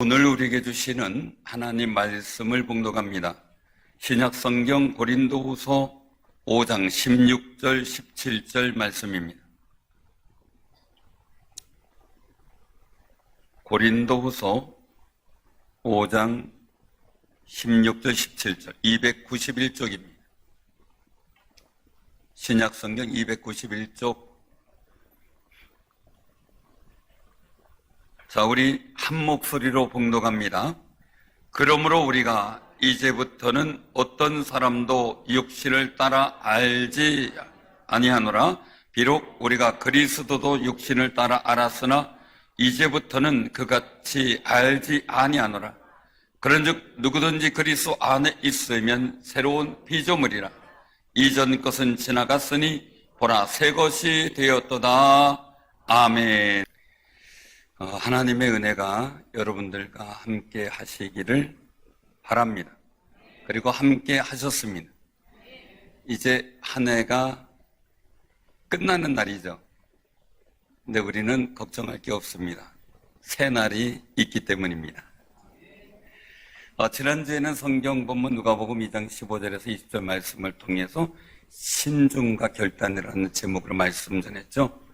오늘 우리에게 주시는 하나님 말씀을 봉독합니다. 신약성경 고린도후서 5장 16절 17절 말씀입니다. 고린도후서 5장 16절 17절 291쪽입니다. 신약성경 291쪽. 자, 우리 한 목소리로 봉독합니다. 그러므로 우리가 이제부터는 어떤 사람도 육신을 따라 알지 아니하노라. 비록 우리가 그리스도도 육신을 따라 알았으나 이제부터는 그같이 알지 아니하노라. 그런즉 누구든지 그리스도 안에 있으면 새로운 피조물이라. 이전 것은 지나갔으니 보라 새 것이 되었도다. 아멘. 하나님의 은혜가 여러분들과 함께 하시기를 바랍니다. 그리고 함께 하셨습니다. 이제 한 해가 끝나는 날이죠. 근데 우리는 걱정할 게 없습니다. 새 날이 있기 때문입니다. 지난주에는 성경 본문 누가복음 2장 15절에서 20절 말씀을 통해서 신중과 결단이라는 제목으로 말씀 전했죠.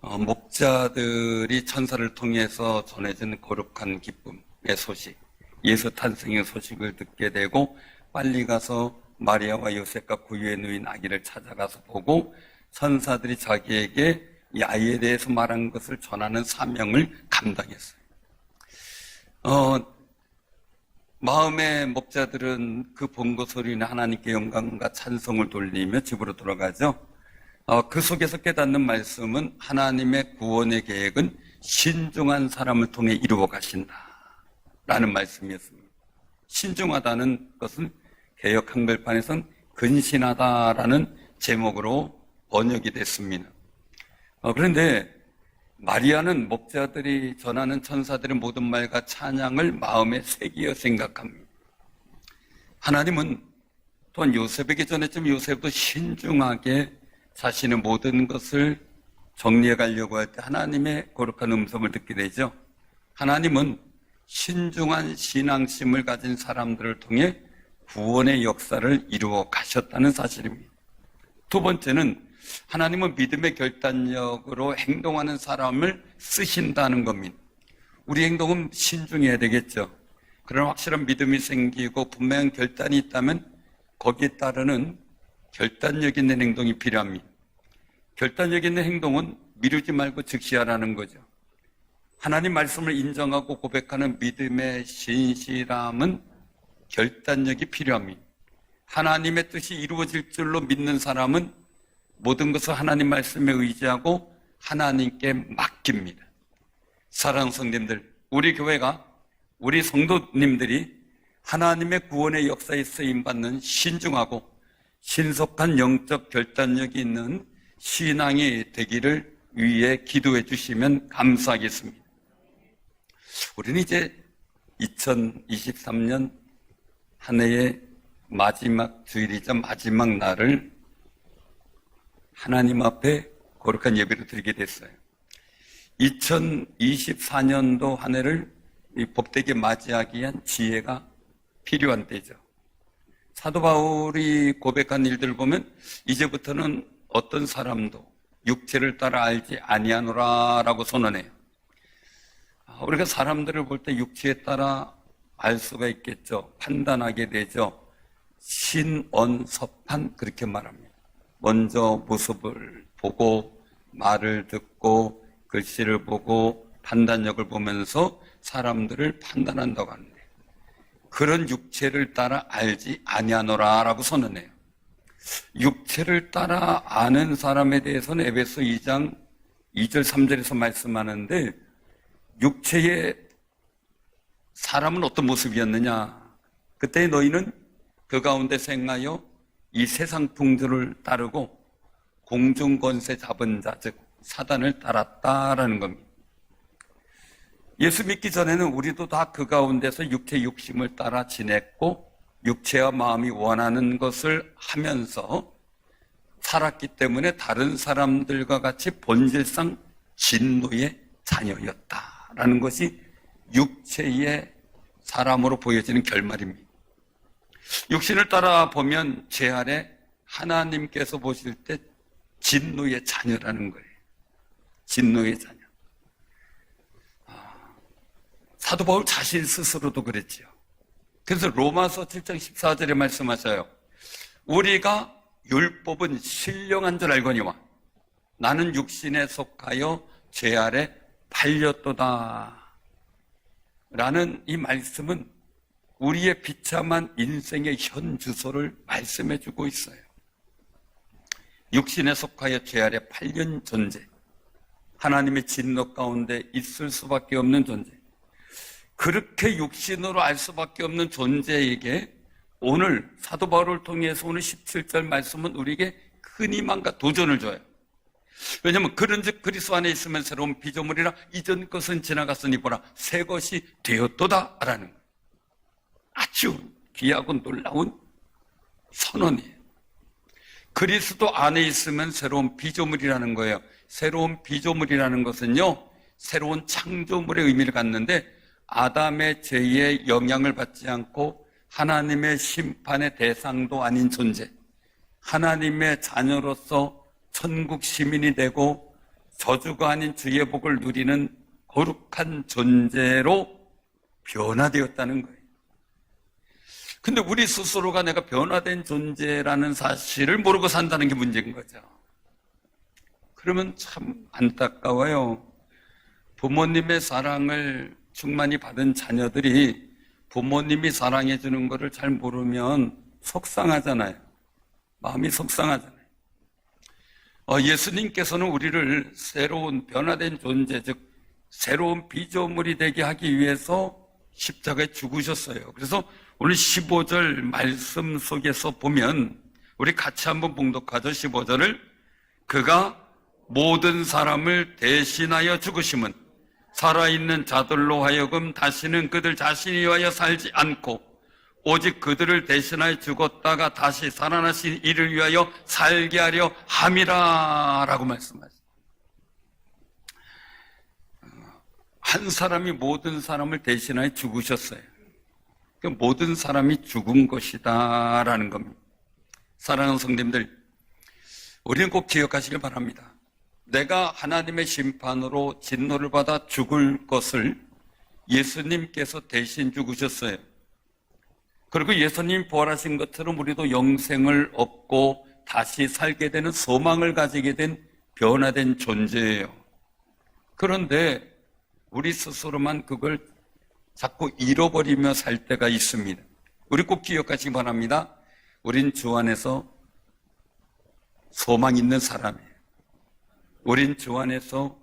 목자들이 천사를 통해서 전해진 거룩한 기쁨의 소식, 예수 탄생의 소식을 듣게 되고 빨리 가서 마리아와 요셉과 구유에 누인 아기를 찾아가서 보고 천사들이 자기에게 이 아이에 대해서 말한 것을 전하는 사명을 감당했어요. 마음의 목자들은 그 본고 소리나 하나님께 영광과 찬송을 돌리며 집으로 돌아가죠. 그 속에서 깨닫는 말씀은 하나님의 구원의 계획은 신중한 사람을 통해 이루어 가신다 라는 말씀이었습니다. 신중하다는 것은 개역 한글판에선 근신하다라는 제목으로 번역이 됐습니다. 그런데 마리아는 목자들이 전하는 천사들의 모든 말과 찬양을 마음에 새기어 생각합니다. 하나님은 또한 요셉에게 전했지만 요셉도 신중하게 자신의 모든 것을 정리해 가려고 할 때 하나님의 거룩한 음성을 듣게 되죠. 하나님은 신중한 신앙심을 가진 사람들을 통해 구원의 역사를 이루어 가셨다는 사실입니다. 두 번째는 하나님은 믿음의 결단력으로 행동하는 사람을 쓰신다는 겁니다. 우리 행동은 신중해야 되겠죠. 그런 확실한 믿음이 생기고 분명한 결단이 있다면 거기에 따르는 결단력 있는 행동이 필요합니다. 결단력 있는 행동은 미루지 말고 즉시 하라는 거죠. 하나님 말씀을 인정하고 고백하는 믿음의 신실함은 결단력이 필요합니다. 하나님의 뜻이 이루어질 줄로 믿는 사람은 모든 것을 하나님 말씀에 의지하고 하나님께 맡깁니다. 사랑하는 성도님들, 우리 교회가, 우리 성도님들이 하나님의 구원의 역사에 쓰임받는 신중하고 신속한 영적 결단력이 있는 신앙이 되기를 위해 기도해 주시면 감사하겠습니다. 우리는 이제 2023년 한 해의 마지막 주일이자 마지막 날을 하나님 앞에 거룩한 예배를 드리게 됐어요. 2024년도 한 해를 복되게 맞이하기 위한 지혜가 필요한 때죠. 사도 바울이 고백한 일들을 보면 이제부터는 어떤 사람도 육체를 따라 알지 아니하노라 라고 선언해요. 우리가 사람들을 볼 때 육체에 따라 알 수가 있겠죠. 판단하게 되죠. 신언섭한 그렇게 말합니다. 먼저 모습을 보고 말을 듣고 글씨를 보고 판단력을 보면서 사람들을 판단한다고 하는데 그런 육체를 따라 알지 아니하노라 라고 선언해요. 육체를 따라 아는 사람에 대해서는 에베소 2장 2절 3절에서 말씀하는데 육체의 사람은 어떤 모습이었느냐? 그때 너희는 그 가운데 생하여 이 세상 풍조를 따르고 공중 권세 잡은 자, 즉 사단을 따랐다라는 겁니다. 예수 믿기 전에는 우리도 다 그 가운데서 육체 욕심을 따라 지냈고 육체와 마음이 원하는 것을 하면서 살았기 때문에 다른 사람들과 같이 본질상 진노의 자녀였다라는 것이 육체의 사람으로 보여지는 결말입니다. 육신을 따라 보면 죄 아래 하나님께서 보실 때 진노의 자녀라는 거예요. 진노의 자녀. 사도 바울 자신 스스로도 그랬지요. 그래서 로마서 7장 14절에 말씀하셔요. 우리가 율법은 신령한 줄 알거니와 나는 육신에 속하여 죄 아래 팔렸도다 라는 이 말씀은 우리의 비참한 인생의 현 주소를 말씀해 주고 있어요. 육신에 속하여 죄 아래 팔린 존재, 하나님의 진노 가운데 있을 수밖에 없는 존재, 그렇게 육신으로 알 수밖에 없는 존재에게 오늘 사도 바울을 통해서 오늘 17절 말씀은 우리에게 큰 희망과 도전을 줘요. 왜냐하면 그런즉 그리스도 안에 있으면 새로운 피조물이라 이전 것은 지나갔으니 보라 새 것이 되었도다 라는 거예요. 아주 귀하고 놀라운 선언이에요. 그리스도 안에 있으면 새로운 피조물이라는 거예요. 새로운 피조물이라는 것은요, 새로운 창조물의 의미를 갖는데 아담의 죄의 영향을 받지 않고 하나님의 심판의 대상도 아닌 존재, 하나님의 자녀로서 천국 시민이 되고 저주가 아닌 주의 복을 누리는 거룩한 존재로 변화되었다는 거예요. 근데 우리 스스로가 내가 변화된 존재라는 사실을 모르고 산다는 게 문제인 거죠. 그러면 참 안타까워요. 부모님의 사랑을 충만히 받은 자녀들이 부모님이 사랑해 주는 것을 잘 모르면 속상하잖아요. 마음이 속상하잖아요. 예수님께서는 우리를 새로운 변화된 존재, 즉 새로운 피조물이 되게 하기 위해서 십자가에 죽으셨어요. 그래서 오늘 15절 말씀 속에서 보면 우리 같이 한번 봉독하죠. 15절을 그가 모든 사람을 대신하여 죽으심은 살아있는 자들로 하여금 다시는 그들 자신이 위하여 살지 않고 오직 그들을 대신하여 죽었다가 다시 살아나신 이를 위하여 살게 하려 함이라 라고 말씀하셨어요. 한 사람이 모든 사람을 대신하여 죽으셨어요. 모든 사람이 죽은 것이다 라는 겁니다. 사랑하는 성도님들, 우리는 꼭 기억하시길 바랍니다. 내가 하나님의 심판으로 진노를 받아 죽을 것을 예수님께서 대신 죽으셨어요. 그리고 예수님 부활하신 것처럼 우리도 영생을 얻고 다시 살게 되는 소망을 가지게 된 변화된 존재예요. 그런데 우리 스스로만 그걸 자꾸 잃어버리며 살 때가 있습니다. 우리 꼭 기억하시기 바랍니다. 우린 주 안에서 소망 있는 사람이에요. 우린 주 안에서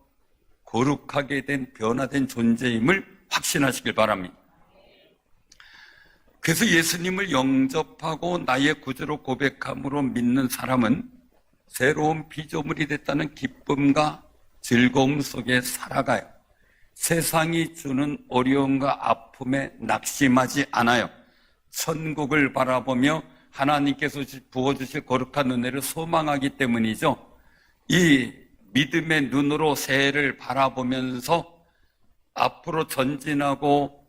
거룩하게 된 변화된 존재임을 확신하시길 바랍니다. 그래서 예수님을 영접하고 나의 구주로 고백함으로 믿는 사람은 새로운 피조물이 됐다는 기쁨과 즐거움 속에 살아가요. 세상이 주는 어려움과 아픔에 낙심하지 않아요. 천국을 바라보며 하나님께서 부어주실 거룩한 은혜를 소망하기 때문이죠. 이 믿음의 눈으로 새해를 바라보면서 앞으로 전진하고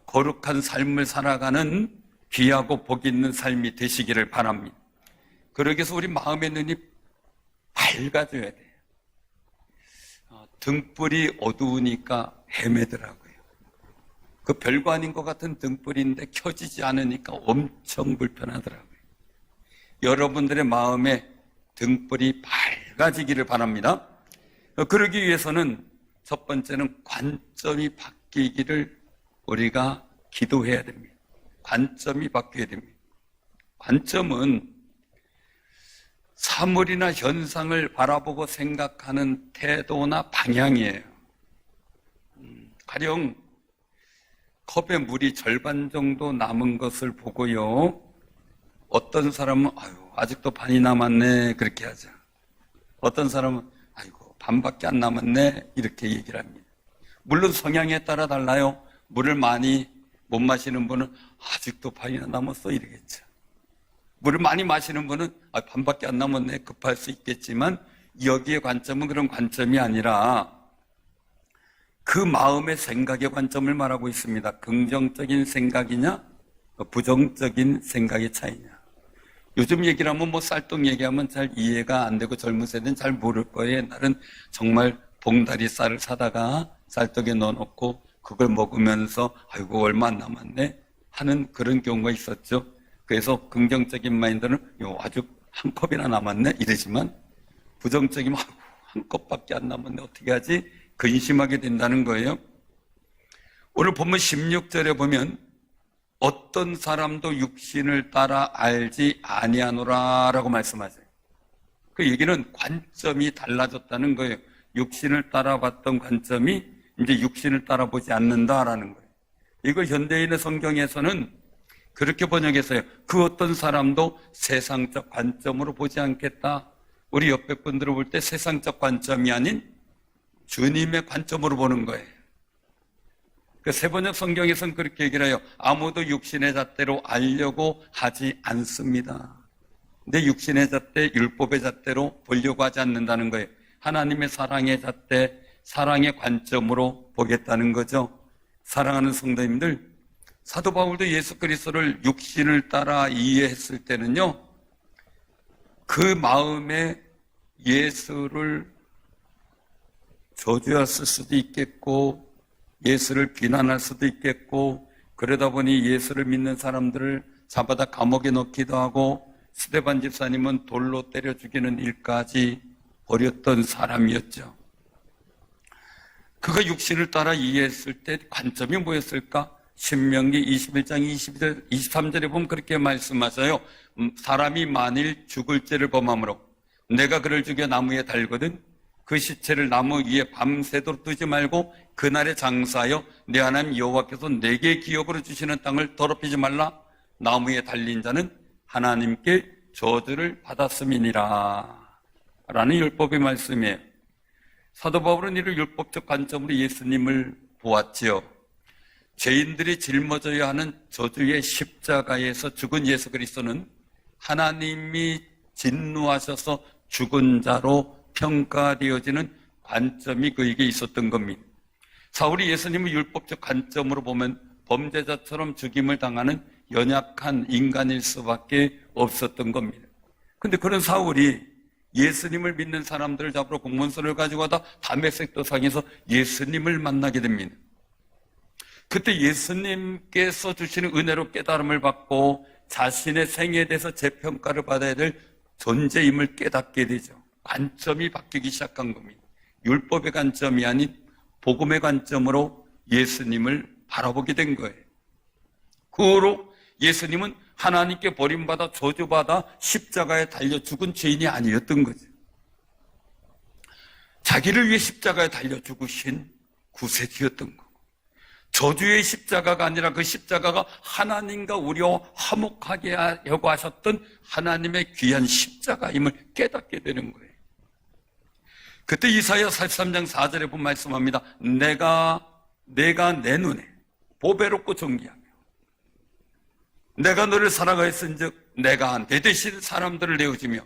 거룩한 삶을 살아가는 귀하고 복 있는 삶이 되시기를 바랍니다. 그러기 위해서 우리 마음의 눈이 밝아져야 돼요. 등불이 어두우니까 헤매더라고요. 그 별거 아닌 것 같은 등불인데 켜지지 않으니까 엄청 불편하더라고요. 여러분들의 마음에 등불이 밝아지기를 바랍니다. 그러기 위해서는 첫 번째는 관점이 바뀌기를 우리가 기도해야 됩니다. 관점이 바뀌어야 됩니다. 관점은 사물이나 현상을 바라보고 생각하는 태도나 방향이에요. 가령 컵에 물이 절반 정도 남은 것을 보고요, 어떤 사람은 아직도 반이 남았네 그렇게 하죠. 어떤 사람은 아이고 반밖에 안 남았네 이렇게 얘기를 합니다. 물론 성향에 따라 달라요. 물을 많이 못 마시는 분은 아직도 반이나 남았어 이러겠죠. 물을 많이 마시는 분은 반밖에 안 남았네 급할 수 있겠지만 여기에 관점은 그런 관점이 아니라 그 마음의 생각의 관점을 말하고 있습니다. 긍정적인 생각이냐, 부정적인 생각의 차이냐. 요즘 얘기를 하면 쌀떡 얘기하면 잘 이해가 안 되고 젊은 세대는 잘 모를 거예요. 옛날은 정말 봉다리 쌀을 사다가 쌀떡에 넣어놓고 그걸 먹으면서 아이고 얼마 안 남았네 하는 그런 경우가 있었죠. 그래서 긍정적인 마인드는 아주 한 컵이나 남았네 이러지만, 부정적이면 한 컵밖에 안 남았네 어떻게 하지? 근심하게 된다는 거예요. 오늘 본문 16절에 보면 어떤 사람도 육신을 따라 알지 아니하노라 라고 말씀하세요. 그 얘기는 관점이 달라졌다는 거예요. 육신을 따라봤던 관점이 이제 육신을 따라보지 않는다라는 거예요. 이걸 현대인의 성경에서는 그렇게 번역했어요. 그 어떤 사람도 세상적 관점으로 보지 않겠다. 우리 옆에 분들을 볼 때 세상적 관점이 아닌 주님의 관점으로 보는 거예요. 그 세번역 성경에서는 그렇게 얘기를 해요. 아무도 육신의 잣대로 알려고 하지 않습니다. 근데 육신의 잣대, 율법의 잣대로 보려고 하지 않는다는 거예요. 하나님의 사랑의 잣대, 사랑의 관점으로 보겠다는 거죠. 사랑하는 성도님들, 사도 바울도 예수 그리스도를 육신을 따라 이해했을 때는요, 그 마음에 예수를 저주했을 수도 있겠고 예수를 비난할 수도 있겠고, 그러다 보니 예수를 믿는 사람들을 잡아다 감옥에 넣기도 하고 스데반 집사님은 돌로 때려 죽이는 일까지 벌였던 사람이었죠. 그가 육신을 따라 이해했을 때 관점이 뭐였을까? 신명기 21장 23절에 보면 그렇게 말씀하셔요. 사람이 만일 죽을 죄를 범함으로 내가 그를 죽여 나무에 달거든 그 시체를 나무 위에 밤새도록 두지 말고 그날에 장사하여 내 하나님 여호와께서 내게 기업으로 주시는 땅을 더럽히지 말라. 나무에 달린 자는 하나님께 저주를 받았음이니라 라는 율법의 말씀이에요. 사도 바울은 이를 율법적 관점으로 예수님을 보았지요. 죄인들이 짊어져야 하는 저주의 십자가에서 죽은 예수 그리스도는 하나님이 진노하셔서 죽은 자로 평가되어지는 관점이 그에게 있었던 겁니다. 사울이 예수님을 율법적 관점으로 보면 범죄자처럼 죽임을 당하는 연약한 인간일 수밖에 없었던 겁니다. 그런데 그런 사울이 예수님을 믿는 사람들을 잡으러 공문서를 가지고 가다 다메섹 도상에서 예수님을 만나게 됩니다. 그때 예수님께서 주시는 은혜로 깨달음을 받고 자신의 생애에 대해서 재평가를 받아야 될 존재임을 깨닫게 되죠. 관점이 바뀌기 시작한 겁니다. 율법의 관점이 아닌 복음의 관점으로 예수님을 바라보게 된 거예요. 그 후로 예수님은 하나님께 버림받아 저주받아 십자가에 달려 죽은 죄인이 아니었던 거죠. 자기를 위해 십자가에 달려 죽으신 구세주였던 거고, 저주의 십자가가 아니라 그 십자가가 하나님과 우리와 화목하게 하려고 하셨던 하나님의 귀한 십자가임을 깨닫게 되는 거예요. 그때 이사야 43장 4절에 보면 말씀합니다. 내가 내 눈에 보배롭고 존귀하며 내가 너를 사랑하였은즉 내가 내 대신 사람들을 내어주며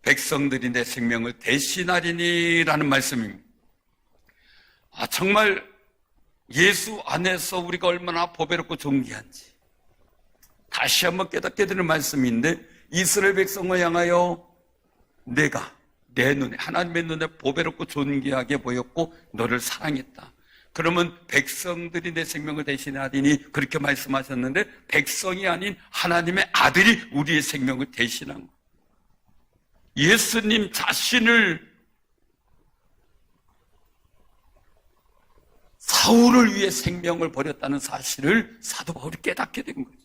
백성들이 내 생명을 대신하리니 라는 말씀입니다. 정말 예수 안에서 우리가 얼마나 보배롭고 존귀한지 다시 한번 깨닫게 되는 말씀인데, 이스라엘 백성을 향하여 내가 내 눈에, 하나님의 눈에 보배롭고 존귀하게 보였고 너를 사랑했다. 그러면 백성들이 내 생명을 대신하리니 그렇게 말씀하셨는데, 백성이 아닌 하나님의 아들이 우리의 생명을 대신한 거예요. 예수님 자신을 사울을 위해 생명을 버렸다는 사실을 사도 바울이 깨닫게 된 거죠.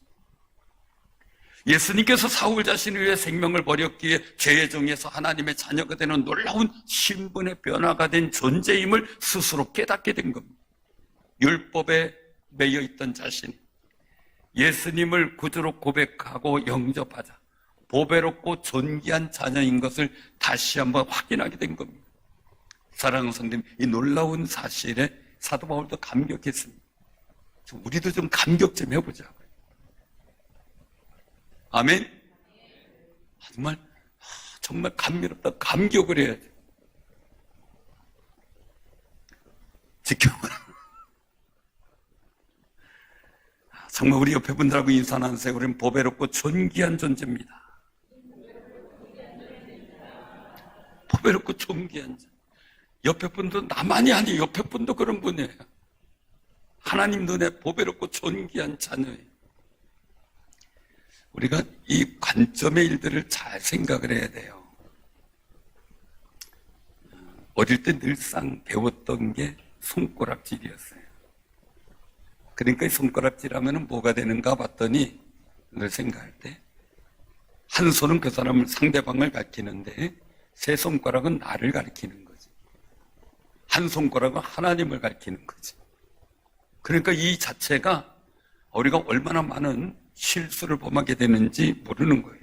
예수님께서 사울 자신을 위해 생명을 버렸기에 죄의 종에서 하나님의 자녀가 되는 놀라운 신분의 변화가 된 존재임을 스스로 깨닫게 된 겁니다. 율법에 매여 있던 자신, 예수님을 구주로 고백하고 영접하자 보배롭고 존귀한 자녀인 것을 다시 한번 확인하게 된 겁니다. 사랑하는 성도님, 이 놀라운 사실에 사도 바울도 감격했습니다. 우리도 좀 감격 좀 해보자고요. 아멘? 정말 감미롭다. 감격을 해야죠. 지켜보라. 정말 우리 옆에 분들하고 인사 나누세요. 우리는 보배롭고 존귀한 존재입니다. 보배롭고 존귀한 존재. 옆에 분도 나만이 아니에요. 옆에 분도 그런 분이에요. 하나님 눈에 보배롭고 존귀한 자녀예요. 우리가 이 관점의 일들을 잘 생각을 해야 돼요. 어릴 때 늘상 배웠던 게 손가락질이었어요. 그러니까 이 손가락질 하면 뭐가 되는가 봤더니 늘 생각할 때 한 손은 그 사람을 상대방을 가리키는데 세 손가락은 나를 가리키는 거지. 한 손가락은 하나님을 가리키는 거지. 그러니까 이 자체가 우리가 얼마나 많은 실수를 범하게 되는지 모르는 거예요.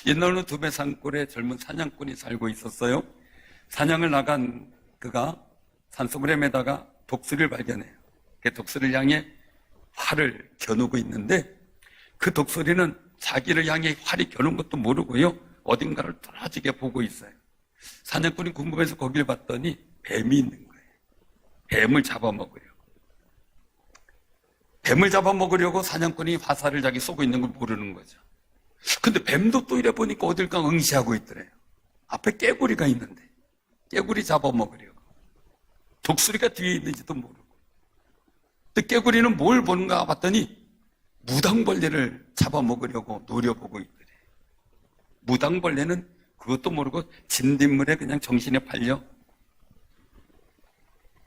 옛날에는 두배 산골에 젊은 사냥꾼이 살고 있었어요. 사냥을 나간 그가 산속을 헤매다가 독수리를 발견해요. 그 독수리를 향해 활을 겨누고 있는데 그 독수리는 자기를 향해 활이 겨눈 것도 모르고요. 어딘가를 떨어지게 보고 있어요. 사냥꾼이 궁금해서 거길 봤더니 뱀이 있는 거예요. 뱀을 잡아먹으려고. 뱀을 잡아먹으려고 사냥꾼이 화살을 자기 쏘고 있는 걸 모르는 거죠. 근데 뱀도 또 이래 보니까 어딜까 응시하고 있더래요. 앞에 깨구리가 있는데 깨구리 잡아먹으려고. 독수리가 뒤에 있는지도 모르고. 근데 깨구리는 뭘 보는가 봤더니 무당벌레를 잡아먹으려고 노려보고 있더래. 무당벌레는 그것도 모르고 진딧물에 그냥 정신에 팔려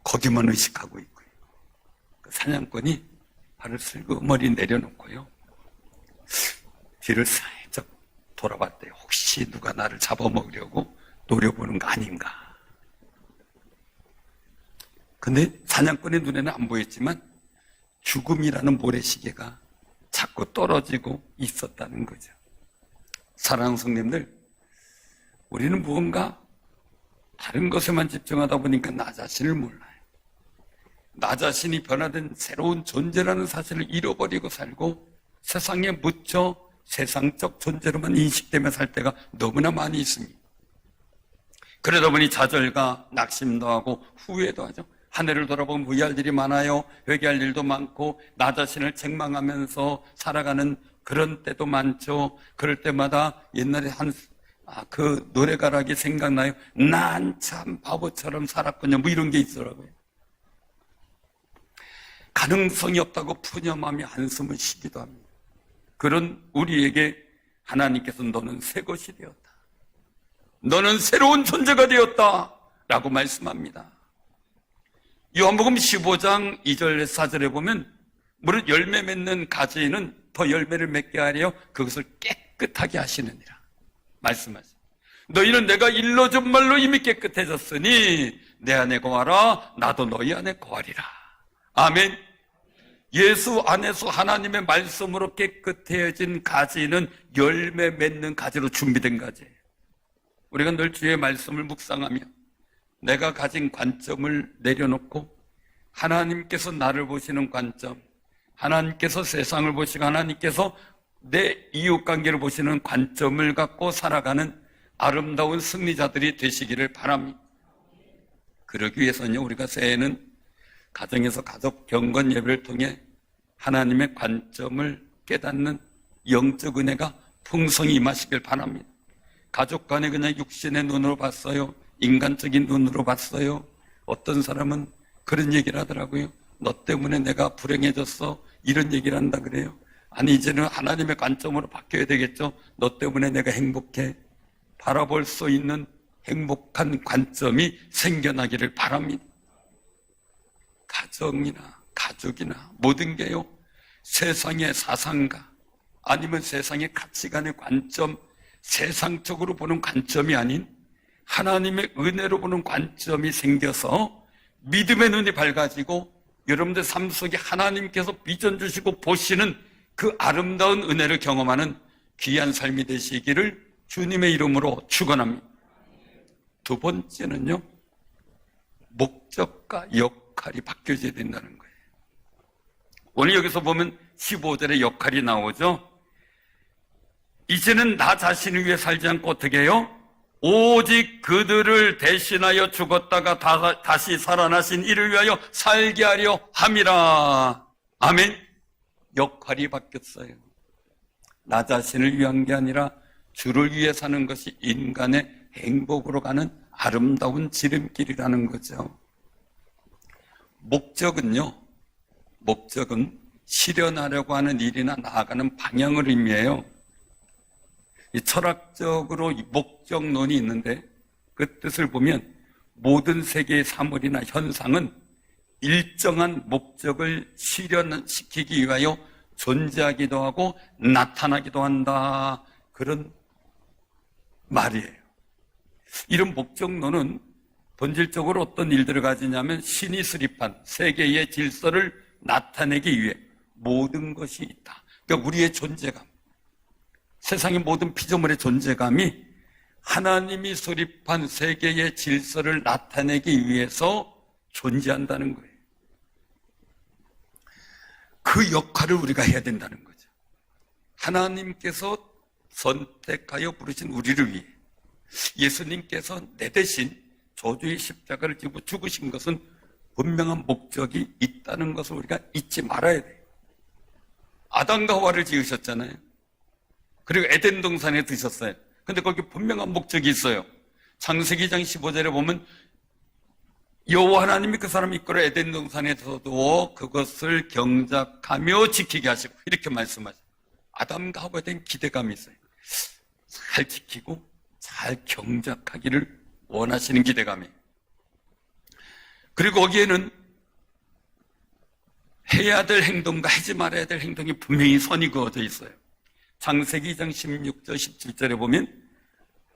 거기만 의식하고 있고요. 그 사냥꾼이 발을 슬그머리 내려놓고요. 뒤를 살짝 돌아봤대요. 혹시 누가 나를 잡아먹으려고 노려보는 거 아닌가. 근데 사냥꾼의 눈에는 안 보였지만 죽음이라는 모래시계가 자꾸 떨어지고 있었다는 거죠. 사랑하는 성님들, 우리는 무언가 다른 것에만 집중하다 보니까 나 자신을 몰라요. 나 자신이 변화된 새로운 존재라는 사실을 잃어버리고 살고 세상에 묻혀 세상적 존재로만 인식되며 살 때가 너무나 많이 있습니다. 그러다 보니 좌절과 낙심도 하고 후회도 하죠. 한 해를 돌아보면 후회할 일이 많아요. 회개할 일도 많고 나 자신을 책망하면서 살아가는 그런 때도 많죠. 그럴 때마다 옛날에 그 노래가락이 생각나요. 난 참 바보처럼 살았군요. 뭐 이런 게 있더라고요. 가능성이 없다고 푸념하며 한숨을 쉬기도 합니다. 그런 우리에게 하나님께서 너는 새 것이 되었다. 너는 새로운 존재가 되었다. 라고 말씀합니다. 요한복음 15장 2절 4절에 보면 무릇 열매 맺는 가지는 더 열매를 맺게 하려 그것을 깨끗하게 하시느니라 말씀하십니다. 너희는 내가 일러준 말로 이미 깨끗해졌으니 내 안에 거하라 나도 너희 안에 거하리라. 아멘. 예수 안에서 하나님의 말씀으로 깨끗해진 가지는 열매 맺는 가지로 준비된 가지예요. 우리가 늘 주의 말씀을 묵상하며 내가 가진 관점을 내려놓고 하나님께서 나를 보시는 관점, 하나님께서 세상을 보시고 하나님께서 내 이웃관계를 보시는 관점을 갖고 살아가는 아름다운 승리자들이 되시기를 바랍니다. 그러기 위해서는요, 우리가 새해에는 가정에서 가족 경건 예배를 통해 하나님의 관점을 깨닫는 영적 은혜가 풍성히 임하시길 바랍니다. 가족 간에 그냥 육신의 눈으로 봤어요. 인간적인 눈으로 봤어요. 어떤 사람은 그런 얘기를 하더라고요. 너 때문에 내가 불행해졌어. 이런 얘기를 한다 그래요. 아니 이제는 하나님의 관점으로 바뀌어야 되겠죠. 너 때문에 내가 행복해. 바라볼 수 있는 행복한 관점이 생겨나기를 바랍니다. 가정이나 가족이나 모든 게요, 세상의 사상가 아니면 세상의 가치관의 관점, 세상적으로 보는 관점이 아닌 하나님의 은혜로 보는 관점이 생겨서 믿음의 눈이 밝아지고 여러분들 삶 속에 하나님께서 비전 주시고 보시는 그 아름다운 은혜를 경험하는 귀한 삶이 되시기를 주님의 이름으로 축원합니다. 두 번째는요, 목적과 역할이 바뀌어져야 된다는 거예요. 오늘 여기서 보면 15절에 역할이 나오죠. 이제는 나 자신을 위해 살지 않고 어떻게 해요? 오직 그들을 대신하여 죽었다가 다시 살아나신 이를 위하여 살게 하려 함이라. 아멘. 역할이 바뀌었어요. 나 자신을 위한 게 아니라 주를 위해 사는 것이 인간의 행복으로 가는 아름다운 지름길이라는 거죠. 목적은 실현하려고 하는 일이나 나아가는 방향을 의미해요. 이 철학적으로 목적론이 있는데 그 뜻을 보면 모든 세계의 사물이나 현상은 일정한 목적을 실현시키기 위하여 존재하기도 하고 나타나기도 한다. 그런 말이에요. 이런 목적론은 본질적으로 어떤 일들을 가지냐면 신이 수립한 세계의 질서를 나타내기 위해 모든 것이 있다. 그러니까 우리의 존재감, 세상의 모든 피조물의 존재감이 하나님이 수립한 세계의 질서를 나타내기 위해서 존재한다는 거예요. 그 역할을 우리가 해야 된다는 거죠. 하나님께서 선택하여 부르신 우리를 위해 예수님께서 내 대신 저주의 십자가를 지고 죽으신 것은 분명한 목적이 있다는 것을 우리가 잊지 말아야 돼요. 아담과 하와를 지으셨잖아요. 그리고 에덴 동산에 드셨어요. 근데 거기 분명한 목적이 있어요. 창세기 2장 15절에 보면 여호와 하나님이 그 사람을 이끌어 에덴 동산에 두어 그것을 경작하며 지키게 하시고 이렇게 말씀하세요. 아담과 하와에 대한 기대감이 있어요. 잘 지키고 잘 경작하기를 원하시는 기대감이. 그리고 거기에는 해야 될 행동과 하지 말아야 될 행동이 분명히 선이 그어져 있어요. 창세기 2장 16절 17절에 보면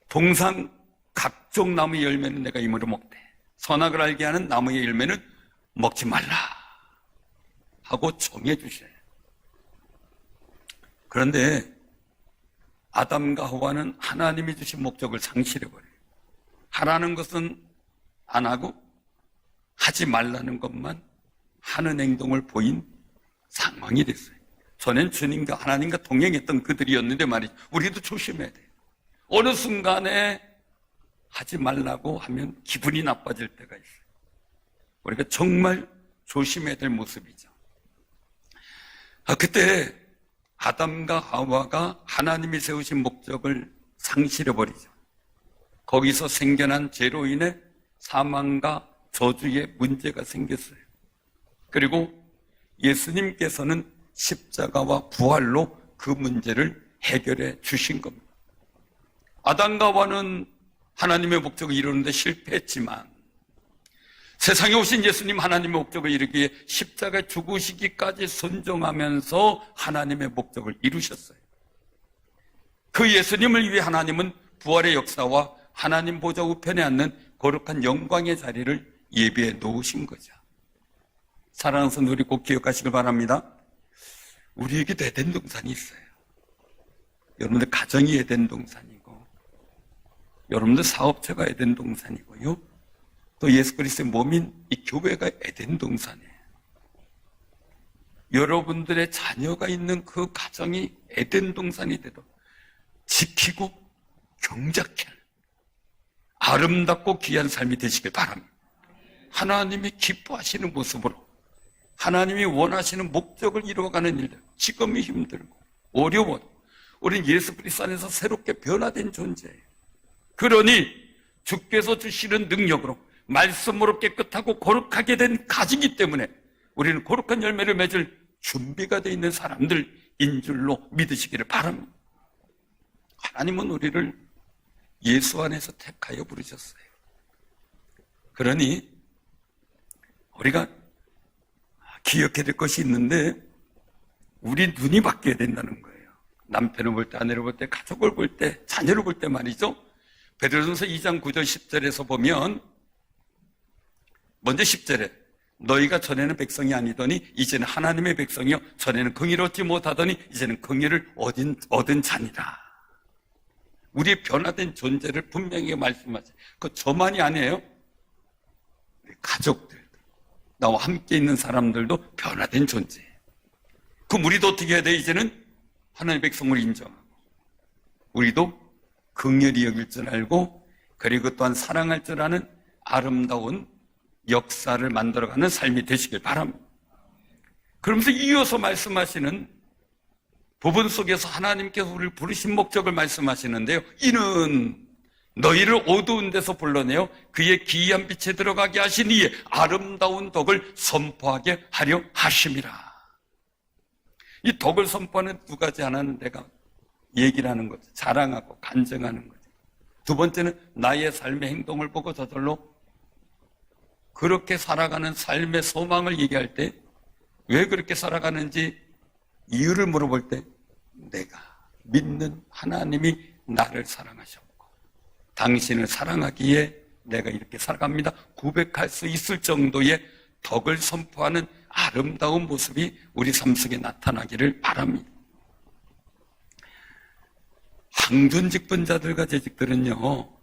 동산 각종 나무의 열매는 내가 임으로 먹되 선악을 알게 하는 나무의 열매는 먹지 말라 하고 정해 주셔요. 그런데 아담과 하와는 하나님이 주신 목적을 상실해버려요. 하라는 것은 안 하고 하지 말라는 것만 하는 행동을 보인 상황이 됐어요. 전엔 주님과 하나님과 동행했던 그들이었는데 말이죠. 우리도 조심해야 돼요. 어느 순간에 하지 말라고 하면 기분이 나빠질 때가 있어요. 우리가 정말 조심해야 될 모습이죠. 그때 아담과 하와가 하나님이 세우신 목적을 상실해버리죠. 거기서 생겨난 죄로 인해 사망과 저주의 문제가 생겼어요. 그리고 예수님께서는 십자가와 부활로 그 문제를 해결해 주신 겁니다. 아담과 하와는 하나님의 목적을 이루는데 실패했지만 세상에 오신 예수님 하나님의 목적을 이루기에 십자가에 죽으시기까지 순종하면서 하나님의 목적을 이루셨어요. 그 예수님을 위해 하나님은 부활의 역사와 하나님 보좌 우편에 앉는 거룩한 영광의 자리를 예비해 놓으신 거죠. 사랑하는 성도 우리 꼭 기억하시길 바랍니다. 우리에게도 에덴 동산이 있어요. 여러분들 가정이 에덴 동산이고 여러분들 사업체가 에덴 동산이고요. 또 예수 그리스도의 몸인 이 교회가 에덴 동산이에요. 여러분들의 자녀가 있는 그 가정이 에덴 동산이 되도록 지키고 경작해 아름답고 귀한 삶이 되시길 바랍니다. 하나님이 기뻐하시는 모습으로 하나님이 원하시는 목적을 이루어가는 일들, 지금이 힘들고 어려워도 우리는 예수 그리스도 안에서 새롭게 변화된 존재예요. 그러니 주께서 주시는 능력으로 말씀으로 깨끗하고 거룩하게 된 가지기 때문에 우리는 거룩한 열매를 맺을 준비가 되어 있는 사람들인 줄로 믿으시기를 바랍니다. 하나님은 우리를 예수 안에서 택하여 부르셨어요. 그러니 우리가 기억해야 될 것이 있는데 우리 눈이 바뀌어야 된다는 거예요. 남편을 볼 때, 아내를 볼 때, 가족을 볼 때, 자녀를 볼 때 말이죠. 베드로전서 2장 9절 10절에서 보면 먼저 10절에 너희가 전에는 백성이 아니더니 이제는 하나님의 백성이요 전에는 긍휼을 얻지 못하더니 이제는 긍휼을 얻은 자니라. 우리의 변화된 존재를 분명히 말씀하세요. 그 저만이 아니에요. 우리 가족들, 나와 함께 있는 사람들도 변화된 존재예요. 그럼 우리도 어떻게 해야 돼? 이제는 하나님의 백성을 인정하고 우리도 긍휼히 여길 줄 알고 그리고 또한 사랑할 줄 아는 아름다운 역사를 만들어가는 삶이 되시길 바랍니다. 그러면서 이어서 말씀하시는 부분 속에서 하나님께서 우리를 부르신 목적을 말씀하시는데요. 이는 너희를 어두운 데서 불러내어 그의 기이한 빛에 들어가게 하신 이의 아름다운 덕을 선포하게 하려 하심이라. 이 덕을 선포하는 두 가지. 하나는 내가 얘기를 하는 거죠. 자랑하고 간증하는 거죠. 두 번째는 나의 삶의 행동을 보고 저절로 그렇게 살아가는 삶의 소망을 얘기할 때 왜 그렇게 살아가는지 이유를 물어볼 때 내가 믿는 하나님이 나를 사랑하셨고 당신을 사랑하기에 내가 이렇게 살아갑니다 고백할 수 있을 정도의 덕을 선포하는 아름다운 모습이 우리 삶 속에 나타나기를 바랍니다. 항존직분자들과 재직들은요,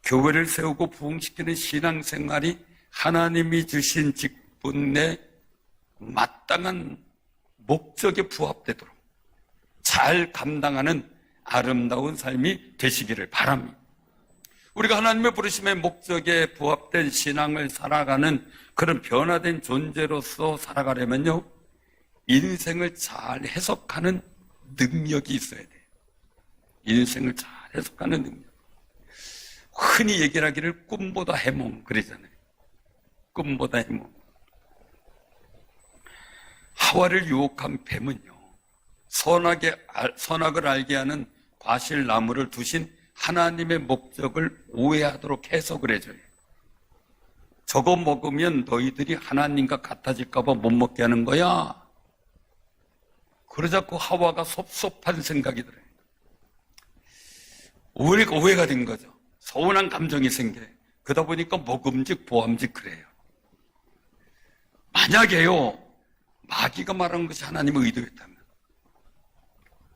교회를 세우고 부흥시키는 신앙생활이 하나님이 주신 직분에 마땅한 목적에 부합되도록 잘 감당하는 아름다운 삶이 되시기를 바랍니다. 우리가 하나님의 부르심의 목적에 부합된 신앙을 살아가는 그런 변화된 존재로서 살아가려면요, 인생을 잘 해석하는 능력이 있어야 돼요. 인생을 잘 해석하는 능력. 흔히 얘기를 하기를 꿈보다 해몽 그러잖아요. 꿈보다 해몽. 하와를 유혹한 뱀은요, 선악을 알게 하는 과실나무를 두신 하나님의 목적을 오해하도록 해석을 해줘요. 저거 먹으면 너희들이 하나님과 같아질까 봐 못 먹게 하는 거야. 그러자 그 하와가 섭섭한 생각이 들어요. 오해가 된 거죠. 서운한 감정이 생겨요. 그러다 보니까 먹음직 보암직 그래요. 만약에요, 마귀가 말한 것이 하나님의 의도였다면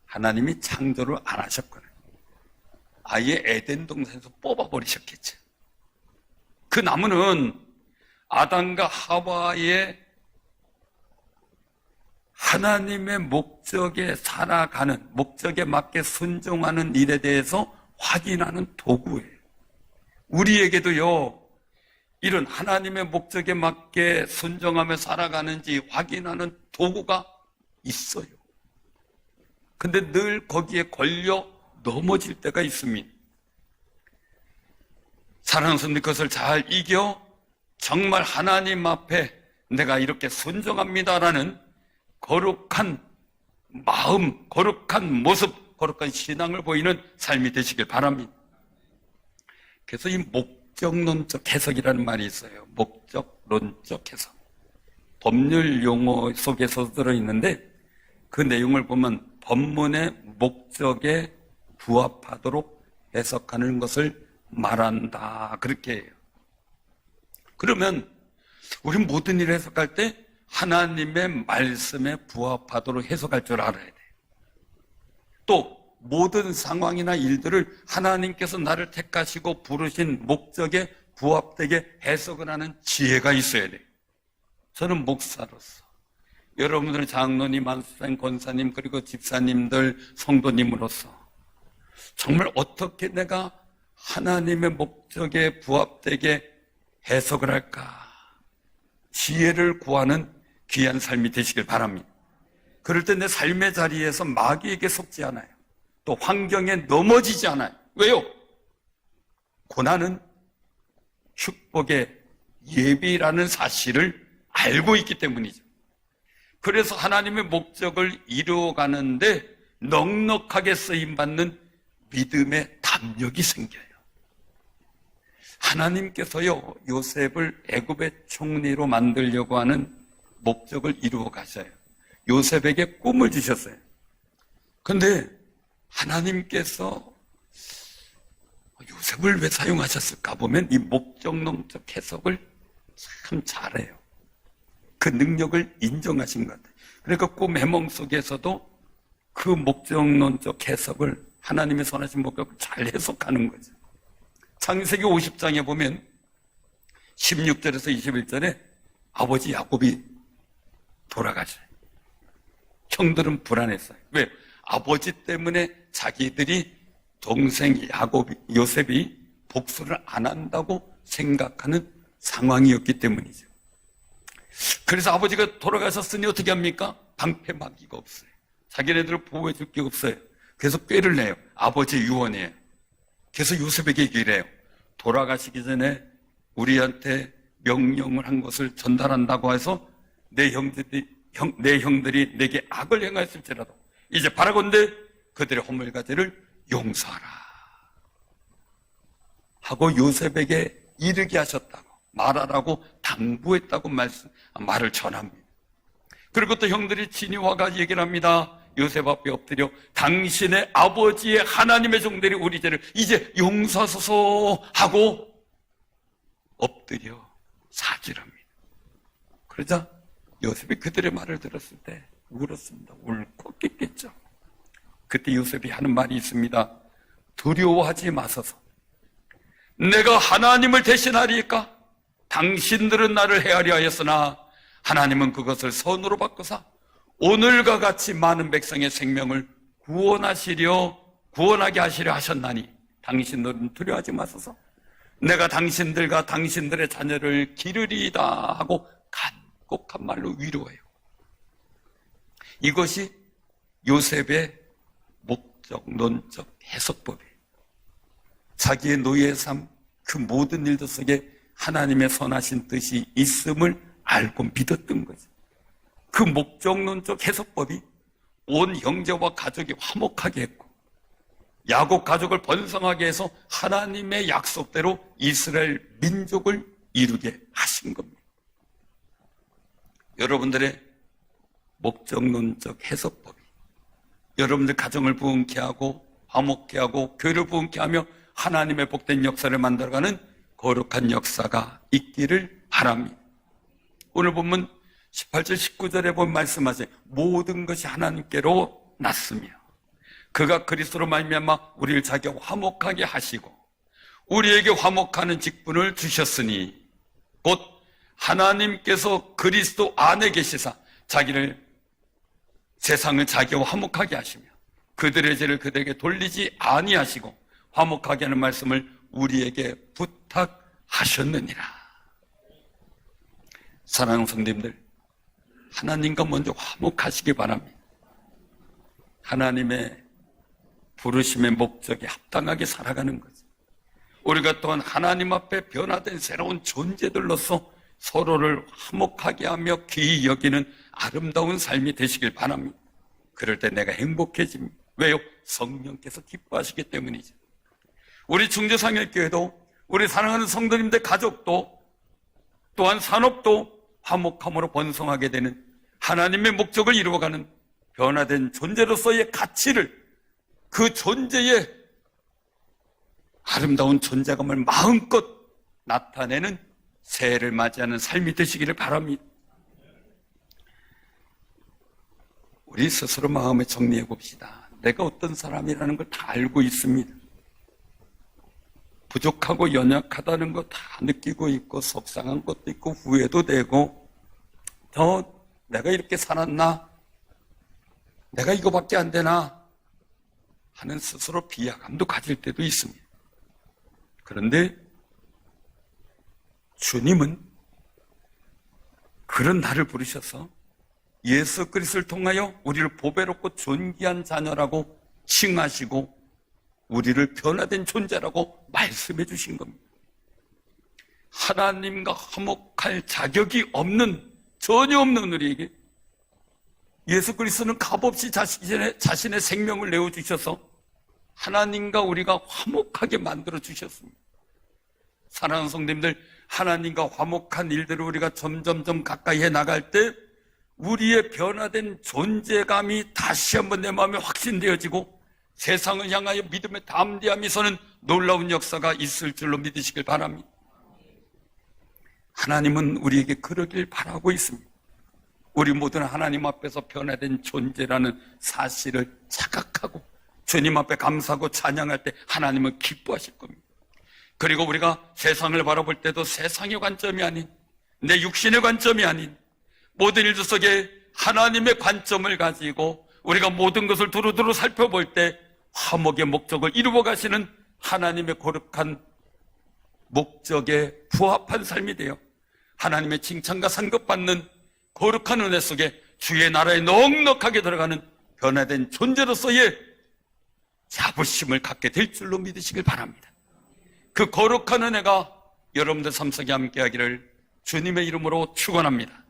하나님이 창조를 안 하셨거든요. 아예 에덴 동산에서 뽑아버리셨겠죠. 그 나무는 아담과 하와의 하나님의 목적에 살아가는, 목적에 맞게 순종하는 일에 대해서 확인하는 도구예요. 우리에게도요, 이런 하나님의 목적에 맞게 순종하며 살아가는지 확인하는 도구가 있어요. 근데 늘 거기에 걸려 넘어질 때가 있습니다. 사랑하는 성도님, 그것을 잘 이겨 정말 하나님 앞에 내가 이렇게 순종합니다라는 거룩한 마음, 거룩한 모습, 거룩한 신앙을 보이는 삶이 되시길 바랍니다. 그래서 이 목적론적 해석이라는 말이 있어요. 목적론적 해석. 법률 용어 속에서 들어있는데 그 내용을 보면 법문의 목적에 부합하도록 해석하는 것을 말한다, 그렇게 해요. 그러면 우리 모든 일을 해석할 때 하나님의 말씀에 부합하도록 해석할 줄 알아야 돼요. 또 모든 상황이나 일들을 하나님께서 나를 택하시고 부르신 목적에 부합되게 해석을 하는 지혜가 있어야 돼요. 저는 목사로서, 여러분들은 장로님, 안수사님, 권사님, 그리고 집사님들, 성도님으로서 정말 어떻게 내가 하나님의 목적에 부합되게 해석을 할까, 지혜를 구하는 귀한 삶이 되시길 바랍니다. 그럴 때 내 삶의 자리에서 마귀에게 속지 않아요. 또 환경에 넘어지지 않아요. 왜요? 고난은 축복의 예비라는 사실을 알고 있기 때문이죠. 그래서 하나님의 목적을 이루어가는데 넉넉하게 쓰임받는 믿음의 담력이 생겨요. 하나님께서요, 요셉을 애굽의 총리로 만들려고 하는 목적을 이루어 가셔요. 요셉에게 꿈을 주셨어요. 그런데 하나님께서 요셉을 왜 사용하셨을까 보면 이 목적론적 해석을 참 잘해요. 그 능력을 인정하신 것 같아요. 그러니까 꿈 해몽 속에서도 그 목적론적 해석을, 하나님의 선하신 목적을 잘 해석하는 거죠. 창세기 50장에 보면 16절에서 21절에 아버지 야곱이 돌아가셔요. 형들은 불안했어요. 왜? 아버지 때문에 자기들이 동생 요셉이 복수를 안 한다고 생각하는 상황이었기 때문이죠. 그래서 아버지가 돌아가셨으니 어떻게 합니까? 방패막이가 없어요. 자기네들을 보호해 줄 게 없어요. 그래서 꾀를 내요. 아버지의 유언이에요. 그래서 요셉에게 얘기를 해요. 돌아가시기 전에 우리한테 명령을 한 것을 전달한다고 해서 내 형들이 내게 악을 행하였을지라도 이제 바라건대 그들의 허물가지를 용서하라 하고 요셉에게 이르게 하셨다고 말하라고 당부했다고 말을 전합니다. 그리고 또 형들이 친히 와가 얘기를 합니다. 요셉 앞에 엎드려 당신의 아버지의 하나님의 종들이 우리 죄를 이제 용서하소서 하고 엎드려 사죄합니다. 그러자 요셉이 그들의 말을 들었을 때 울었습니다. 울컥했겠죠. 그때 요셉이 하는 말이 있습니다. 두려워하지 마소서. 내가 하나님을 대신하리까? 당신들은 나를 헤아려 하였으나 하나님은 그것을 선으로 바꾸사 오늘과 같이 많은 백성의 생명을 구원하게 하시려 하셨나니 당신들은 두려워하지 마소서. 내가 당신들과 당신들의 자녀를 기르리이다 하고 간곡한 말로 위로해요. 이것이 요셉의 목적론적 해석법이에요. 자기의 노예의 삶, 그 모든 일들 속에 하나님의 선하신 뜻이 있음을 알고 믿었던 거죠. 그 목적론적 해석법이 온 형제와 가족이 화목하게 했고 야곱 가족을 번성하게 해서 하나님의 약속대로 이스라엘 민족을 이루게 하신 겁니다. 여러분들의 목적론적 해석법이 여러분들 가정을 부흥케 하고 화목케 하고 교회를 부흥케 하며 하나님의 복된 역사를 만들어가는 거룩한 역사가 있기를 바랍니다. 오늘 본문 18절 19절에 보면 말씀하세요. 모든 것이 하나님께로 났으며 그가 그리스도로 말미암아 우리를 자기와 화목하게 하시고 우리에게 화목하는 직분을 주셨으니 곧 하나님께서 그리스도 안에 계시사 세상을 자기와 화목하게 하시며 그들의 죄를 그들에게 돌리지 아니하시고 화목하게 하는 말씀을 우리에게 부탁하셨느니라. 사랑하는 성도님들, 하나님과 먼저 화목하시기 바랍니다. 하나님의 부르심의 목적에 합당하게 살아가는 거죠. 우리가 또한 하나님 앞에 변화된 새로운 존재들로서 서로를 화목하게 하며 귀히 여기는 아름다운 삶이 되시길 바랍니다. 그럴 때 내가 행복해집니다. 왜요? 성령께서 기뻐하시기 때문이죠. 우리 중재상일교회도 우리 사랑하는 성도님들 가족도 또한 산업도 화목함으로 번성하게 되는 하나님의 목적을 이루어가는 변화된 존재로서의 가치를 그 존재의 아름다운 존재감을 마음껏 나타내는 새해를 맞이하는 삶이 되시기를 바랍니다. 우리 스스로 마음에 정리해 봅시다. 내가 어떤 사람이라는 걸 다 알고 있습니다. 부족하고 연약하다는 거 다 느끼고 있고 속상한 것도 있고 후회도 되고 내가 이렇게 살았나? 내가 이거밖에 안 되나? 하는 스스로 비하감도 가질 때도 있습니다. 그런데 주님은 그런 나를 부르셔서 예수 그리스도를 통하여 우리를 보배롭고 존귀한 자녀라고 칭하시고 우리를 변화된 존재라고 말씀해 주신 겁니다. 하나님과 화목할 자격이 전혀 없는 우리에게 예수 그리스도는 값없이 자신의 생명을 내어주셔서 하나님과 우리가 화목하게 만들어 주셨습니다. 사랑하는 성도님들, 하나님과 화목한 일들을 우리가 점점점 가까이 해 나갈 때 우리의 변화된 존재감이 다시 한번 내 마음에 확신되어지고 세상을 향하여 믿음의 담대함이 서는 놀라운 역사가 있을 줄로 믿으시길 바랍니다. 하나님은 우리에게 그러길 바라고 있습니다. 우리 모두는 하나님 앞에서 변화된 존재라는 사실을 자각하고 주님 앞에 감사하고 찬양할 때 하나님은 기뻐하실 겁니다. 그리고 우리가 세상을 바라볼 때도 세상의 관점이 아닌 내 육신의 관점이 아닌 모든 일들 속에 하나님의 관점을 가지고 우리가 모든 것을 두루두루 살펴볼 때 화목의 목적을 이루어 가시는 하나님의 거룩한 목적에 부합한 삶이 되어 하나님의 칭찬과 상급받는 거룩한 은혜 속에 주의 나라에 넉넉하게 들어가는 변화된 존재로서의 자부심을 갖게 될 줄로 믿으시길 바랍니다. 그 거룩한 은혜가 여러분들 삶 속에 함께하기를 주님의 이름으로 축원합니다.